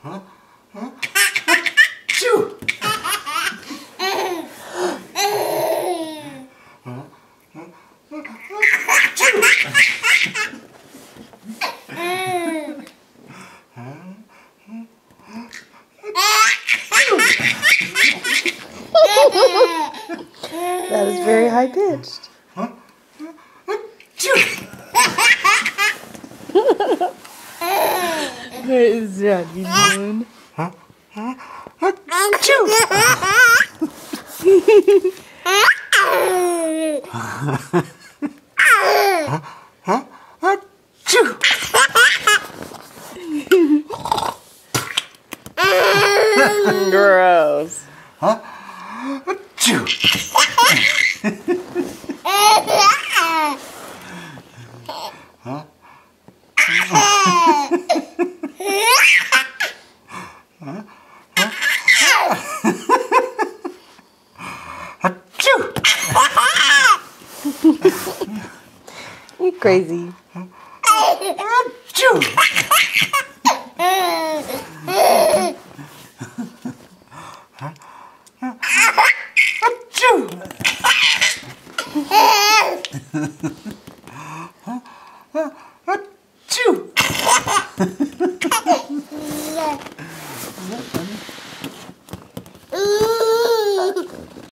Huh? Huh? Achoo! That is very high pitched. What is Johnny doing? Gross. Huh? Achoo! Huh? Achoo! You crazy. Achoo! Achoo!